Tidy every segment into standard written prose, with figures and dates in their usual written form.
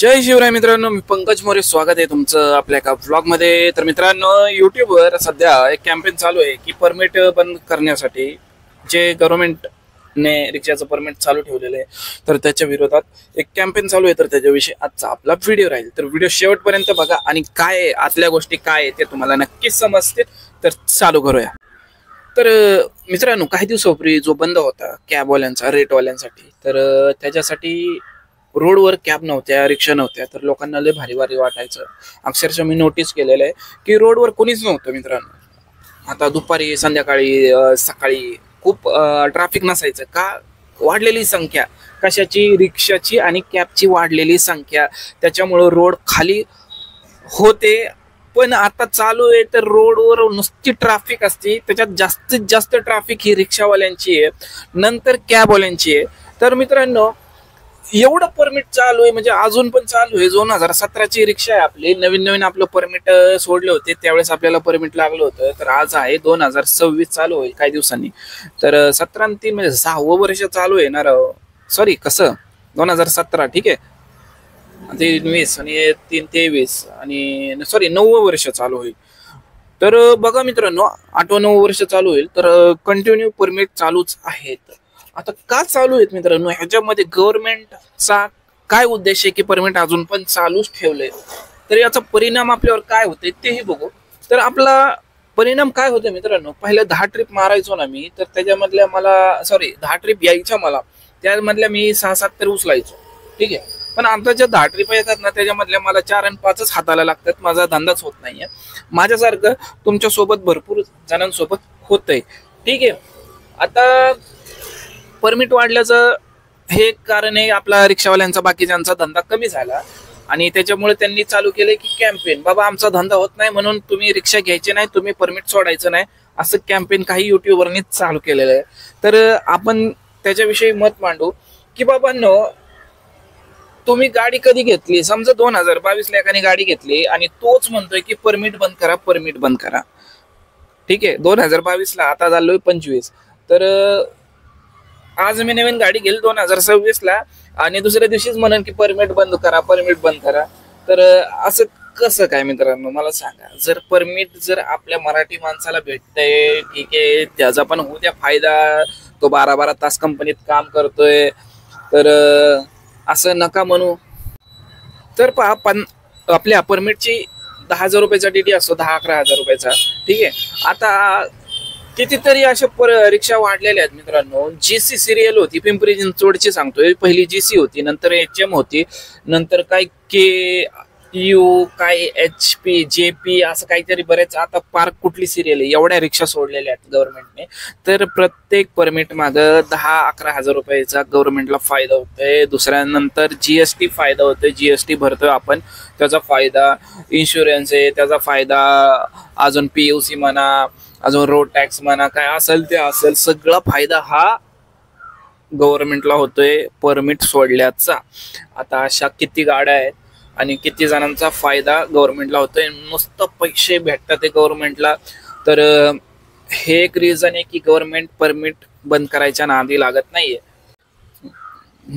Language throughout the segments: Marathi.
जय शिवराय मित्रांनो, मी पंकज मोरे. स्वागत आहे तुमचं आपल्या एका व्लॉगमध्ये. तर मित्रांनो, यूट्यूबवर सध्या एक कॅम्पेन चालू आहे की परमिट बंद करण्यासाठी जे गव्हर्नमेंटने रिक्षाचं परमिट चालू ठेवलेलं आहे, तर त्याच्या विरोधात एक कॅम्पेन चालू आहे. तर त्याच्याविषयी आजचा आपला व्हिडिओ राहील. तर व्हिडिओ शेवटपर्यंत बघा आणि काय आतल्या गोष्टी काय आहे ते तुम्हाला नक्कीच समजते. तर चालू करूया. तर मित्रांनो, काही दिवसापूर्वी जो बंद होता कॅबवाल्यांचा, रेटवाल्यांसाठी, तर त्याच्यासाठी रोडवर कॅब नव्हत्या, रिक्षा नव्हत्या. तर लोकांना लय भारी भारी वाटायचं. अक्षरशः मी नोटीस केलेलं आहे की रोडवर कोणीच नव्हतं मित्रांनो. आता दुपारी, संध्याकाळी, सकाळी खूप ट्रॅफिक नसायचं. का? वाढलेली संख्या कशाची? रिक्षाची आणि कॅबची वाढलेली संख्या. त्याच्यामुळं रोड खाली होते. पण आता चालू आहे तर रोडवर नुसती ट्रॅफिक असते. त्याच्यात जास्तीत जास्त ट्रॅफिक ही रिक्षावाल्यांची आहे, नंतर कॅबवाल्यांची आहे. तर मित्रांनो, एवढं परमिट चालू आहे, म्हणजे अजून पण चालू आहे. 2017ची रिक्षा आहे आपली. नवीन नवीन आपलं परमिट सोडले होते, त्यावेळेस आपल्याला परमिट लागलं होतं. तर आज आहे 2026 चालू होईल काही दिवसांनी. तर 17 आणि 3 म्हणजे 6वं वर्ष चालू येणार. सॉरी, कसं 2017, ठीक आहे, 20 आणि 3 23 आणि सॉरी 9वं वर्ष चालू होईल. तर बघा मित्रांनो, 8वं 9वं वर्ष चालू होईल. तर कंटिन्यू परमिट चालूच आहेत. आता का चालू आहेत मित्रांनो? ह्याच्यामध्ये गव्हर्नमेंटचा काय उद्देश आहे की परमिट अजून पण चालूच ठेवलंय? तर याचा परिणाम आपल्यावर काय होतोय तेही बघू. तर आपला परिणाम काय होतोय मित्रांनो? पहिल्या 10 ट्रिप मारायचो ना मी, तर त्याच्यामधल्या मला 10 ट्रिप यायच्या मला, त्यामधल्या मी 6-7 तर उचलायचो, ठीक आहे. पण आता ज्या 10 ट्रिप येतात ना, त्याच्यामधल्या मला 4 आणि 5च हाताला लागतात. माझा धंदाच होत नाहीये. माझ्यासारखं तुमच्या सोबत भरपूर जणांसोबत होतंय, ठीक आहे. आता परमिट वाढल्याचं हे कारण आहे आपला रिक्षावाल्यांचा, बाकीच्यांचा धंदा कमी झाला आणि त्याच्यामुळे त्यांनी चालू केलंय की कॅम्पेन, बाबा आमचा धंदा होत नाही म्हणून तुम्ही रिक्षा घ्यायचे नाही, तुम्ही परमिट सोडायचं नाही, असं कॅम्पेन काही युट्यूबवरनीच चालू केलेलं आहे. तर आपण त्याच्याविषयी मत मांडू की बाबांनो, तुम्ही गाडी कधी घेतली? समजा 2022ला एकाने गाडी घेतली आणि तोच म्हणतोय की परमिट बंद करा, परमिट बंद करा, ठीक आहे. 2022ला, आता झालोय 25. तर आज मी नवीन गाडी घेईल 2026ला आणि दुसऱ्या दिवशीच म्हणेन की परमिट बंद करा, परमिट बंद करा. तर असं कसं काय मित्रांनो, मला सांगा. जर परमिट जर आपल्या मराठी माणसाला भेटतंय, ठीक आहे, त्याचा पण होऊ द्या फायदा. तो 12-12 तास कंपनीत काम करतोय, तर असं नका म्हणू. तर पहा, पण आपल्या परमिटची 10,000 रुपयाचा डीडी असतो, 10-11 हजार रुपयाचा, ठीक आहे. आता कितीतरी अशा रिक्षा वाढलेल्या आहेत मित्रांनो. जीसी सिरियल होती, पिंपरी चिंचवडची सांगतोय. पहिली जीसी होती, नंतर HM होती, नंतर काय KU, काय HP, JP, असं काहीतरी बरेच. आता पार्क कुठली सिरियल आहे, एवढ्या रिक्षा सोडलेल्या आहेत गव्हर्नमेंटने. तर प्रत्येक परमिट मागं 10-11 हजार रुपयाचा गव्हर्नमेंटला फायदा होतोय. दुसऱ्यानंतर GST फायदा होतोय, GST भरतोय आपण, त्याचा फायदा. इन्शुरन्स आहे, त्याचा फायदा. अजून PUC म्हणा, अजून रोड टॅक्स म्हणा, काय असेल ते असेल, सगळा फायदा हा गव्हर्नमेंटला होतोय परमिट सोडल्याचा. आता अशा किती गाड्या आहेत आणि किती जणांचा फायदा गव्हर्नमेंटला होतोय. नुसतं पैसे भेटतात ते गव्हर्नमेंटला. तर हे एक रिझन आहे की गव्हर्नमेंट परमिट बंद करायच्या नादी लागत नाहीये.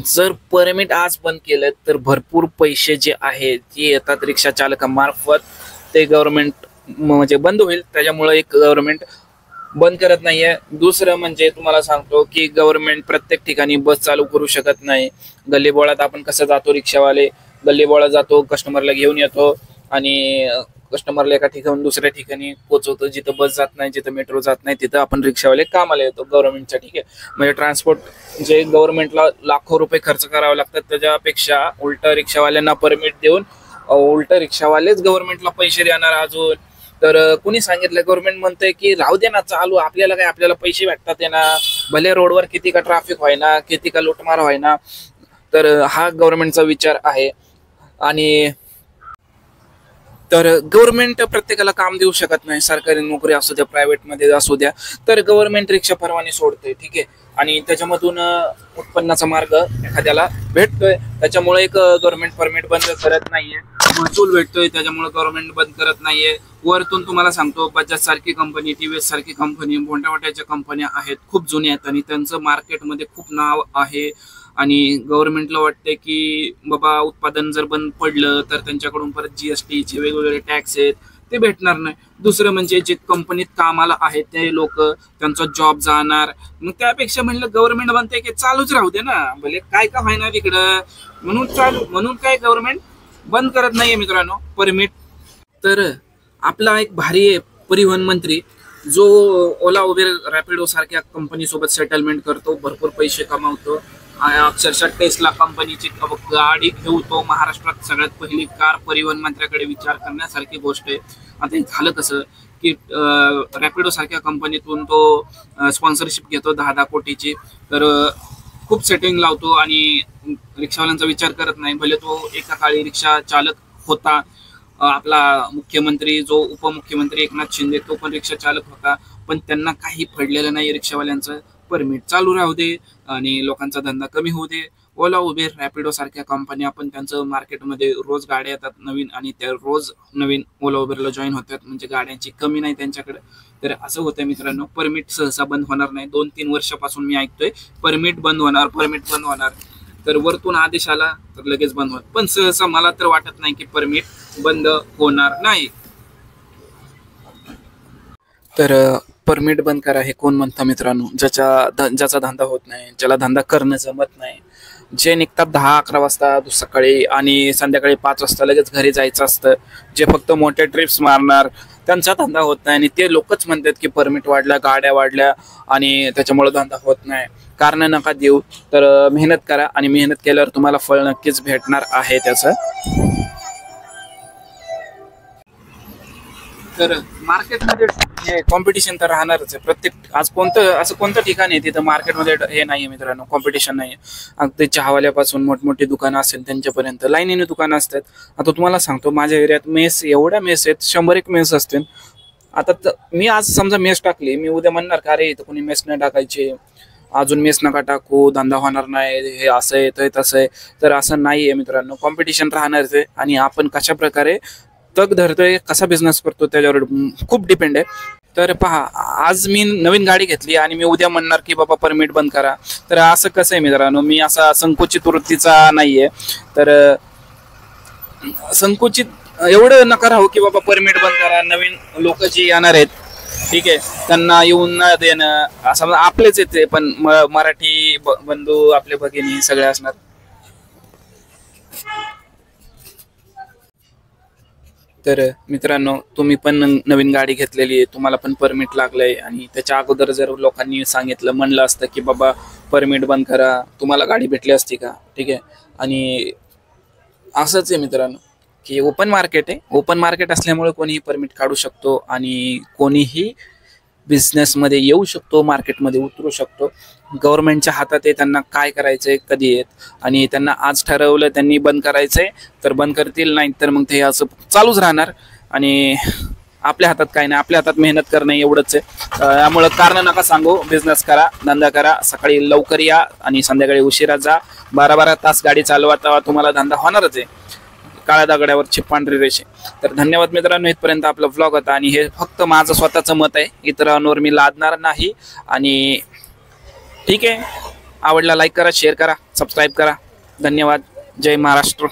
जर परमिट आज बंद केलं तर भरपूर पैसे जे आहेत ते येतात रिक्षा चालकामार्फत, ते गव्हर्नमेंट म्हणजे बंद होईल. त्याच्यामुळे एक गव्हर्नमेंट बंद करत नाहीये. दुसरं म्हणजे तुम्हाला सांगतो की गव्हर्नमेंट प्रत्येक ठिकाणी बस चालू करू शकत नाही. गल्लीबोळात आपण कसं जातो, रिक्षावाले गल्लीबोळात जातो, कस्टमरला घेऊन येतो आणि कस्टमरला एका ठिकाणी दुसऱ्या ठिकाणी पोहोचवतो. जिथं बस जात नाही, जिथं मेट्रो जात नाही, तिथं आपण रिक्षावाले कामाला येतो गव्हर्नमेंटच्या, ठीक आहे. म्हणजे ट्रान्सपोर्ट जे गव्हर्नमेंटला लाखो रुपये खर्च करावे लागतात, त्याच्यापेक्षा उलट रिक्षावाल्यांना परमिट देऊन उलट रिक्षावालेच गव्हर्नमेंटला पैसे देणार अजून. तर कुणी सांगितलं? गव्हर्नमेंट म्हणतंय की राहू दे ना चालू, आपल्याला काय, आपल्याला पैसे भेटतात ना, भले रोडवर किती का ट्रॅफिक व्हायना, किती का लुटमार व्हायना. तर हा गव्हर्नमेंटचा विचार आहे. आणि तर गव्हर्नमेंट प्रत्येकाला काम देऊ शकत नाही. सरकारी नोकरी असू द्या, प्रायव्हेटमध्ये असू द्या, तर गव्हर्नमेंट रिक्षा परवाने सोडते, ठीक आहे. आणि त्याच्यामधून उत्पन्नाचा मार्ग एखाद्याला भेटतोय, त्याच्यामुळे एक गव्हर्नमेंट परमिट बंद करत नाहीये, महसूल भेटतोय त्याच्यामुळे गव्हर्नमेंट बंद करत नाहीये. वरतून तुम्हाला सांगतो, बजाज सारखी कंपनी, टीव्हीएस सारखी कंपनी, मोठ्या मोठ्याच्या कंपन्या आहेत, खूप जुन्या आहेत आणि त्यांचं मार्केटमध्ये खूप नाव आहे. आणि गव्हर्नमेंटला वाटते की बाबा उत्पादन जर बंद पडलं तर त्यांच्याकडून परत जीएसटीचे वेगवेगळे टॅक्स आहेत ते भेटणार नाही. दुसरं म्हणजे जे कंपनीत कामाला आहेत ते लोक, त्यांचा जॉब जाणार. मग त्यापेक्षा म्हणलं गव्हर्नमेंट म्हणते की चालूच राहू दे ना, भले काय का व्हायना तिकडं, म्हणून काय गव्हर्नमेंट बंद करत नाहीये मित्रांनो परमिट. तर आपला एक भारी आहे परिवहन मंत्री, जो ओला उबेर रॅपिडो सारख्या कंपनी सोबत सेटलमेंट करतो, भरपूर पैसे कमावतो. अक्षरशः टेस्ला कंपनीची गाडी घेतो. महाराष्ट्रात सगळ्यात पहिली कार परिवहन मंत्र्याकडे विचार करण्यासारखी गोष्ट आहे. आता हे झालं कसं की रॅपिडो सारख्या कंपनीतून तो स्पॉन्सरशिप घेतो 10-10 कोटीची. तर खूप सेटिंग लावतो आणि रिक्षावाल्यांचा विचार करत नाही. भले तो एका काळी रिक्षा चालक होता, आपला मुख्यमंत्री जो उपमुख्यमंत्री एकनाथ शिंदे तो पण रिक्षा चालक होता, पण त्यांना काही पडलेलं नाही. रिक्षावाल्यांचं परमिट चालू राहू दे आणि लोकांचा धंदा कमी होऊ दे. ओला उबेर रॅपिडो सारख्या कंपन्या पण त्यांचं मार्केटमध्ये रोज गाड्या येतात नवीन आणि त्या रोज नवीन ओला उबेरला जॉईन होतात, म्हणजे गाड्यांची कमी नाही त्यांच्याकडे. तर असं होतं मित्रांनो, परमिट सहसा बंद होणार नाही. 2-3 वर्षापासून मी ऐकतोय परमिट बंद होणार. तर वरतून आदेश आला तर लगेच बंद होत, पण सहसा मला तर वाटत नाही की परमिट बंद होणार नाही. तर परमिट बंद करा हे कोण म्हणतं मित्रांनो? ज्याचा धंदा होत नाही, ज्याला धंदा करणं जमत नाही, जे निघतात 10-11 वाजता सकाळी आणि संध्याकाळी 5 वाजता लगेच घरी जायचं असतं, जे फक्त मोठे ट्रिप्स मारणार, त्यांचा धंदा होत नाही. आणि ते लोकच म्हणतात की परमिट वाढल्या, गाड्या वाढल्या आणि त्याच्यामुळे धंदा होत नाही. कारण नका देऊ, तर मेहनत करा आणि मेहनत केल्यावर तुम्हाला फळ नक्कीच भेटणार आहे त्याचं. तर मार्केटमध्ये कॉम्पिटिशन तर राहणारच आहे. प्रत्येक आज कोणतं ठिकाण आहे तिथं मार्केटमध्ये हे नाहीये मित्रांनो, कॉम्पिटिशन नाहीये. अगदी चहावाल्यापासून मोठमोठी दुकानं असेल त्यांच्यापर्यंत लाईनीने दुकानं असतात. आता तुम्हाला सांगतो, माझ्या एरियात एवढ्या मेस आहेत, 100-1 मेस असतील. आता मी आज समजा मेस टाकली, मी उद्या म्हणणार का अरे इथं कोणी मेस नाही टाकायची, अजून मेस नका टाकू, धंदा होणार नाही, हे असं आहे तर तसं आहे. तर असं नाहीये मित्रांनो, कॉम्पिटिशन राहणारच आहे. आणि आपण कशा प्रकारे तग धरतोय, कसा बिझनेस करतो त्याच्यावर खूप डिपेंड आहे. तर पहा, आज मी नवीन गाडी घेतली आणि मी उद्या म्हणणार की बाबा परमिट बंद करा, तर असं कसं आहे मित्रांनो? मी असा संकुचित वृत्तीचा नाहीये. तर संकुचित एवढं नका राहू की बाबा परमिट बंद करा. नवीन लोक जी येणार आहेत, ठीक आहे, त्यांना येऊन न देणं, असं आपलेच येते, पण मराठी बंधू, आपले भगिनी सगळे असणार. तर मित्रांनो, तुम्ही पण नवीन गाडी घेतलेली आहे, तुम्हाला पण परमिट लागलंय आणि त्याच्या अगोदर जर लोकांनी सांगितलं, म्हणलं असतं की बाबा परमिट बंद करा, तुम्हाला गाडी भेटली असती का? ठीक आहे. आणि असंच आहे मित्रांनो की ओपन मार्केट असल्यामुळे कोणीही परमिट काढू शकतो आणि कोणीही बिझनेसमध्ये येऊ शकतो, मार्केटमध्ये उतरू शकतो. गव्हर्नमेंटच्या हातात आहे त्यांना काय करायचंय, कधी आहेत. आणि त्यांना आज ठरवलं त्यांनी बंद करायचंय तर बंद करतील, नाही तर मग ते असं चालूच राहणार. आणि आपल्या हातात काय नाही, आपल्या हातात मेहनत करणं एवढंच आहे. त्यामुळं कारण नका सांगू, बिझनेस करा, धंदा करा, सकाळी लवकर या आणि संध्याकाळी उशिरा जा. 12-12 तास गाडी चालवा, तेव्हा तुम्हाला धंदा होणारच आहे, काळ्या दगडावरची पांढरी रेषे. तर धन्यवाद मित्रांनो, इथपर्यंत आपला व्लॉग होता आणि हे फक्त माझं स्वतःचं मत आहे, इतरांवर मी लादणार नाही. आणि ठीक आहे, आवडला लाईक करा, शेअर करा, सबस्क्राईब करा. धन्यवाद. जय महाराष्ट्र.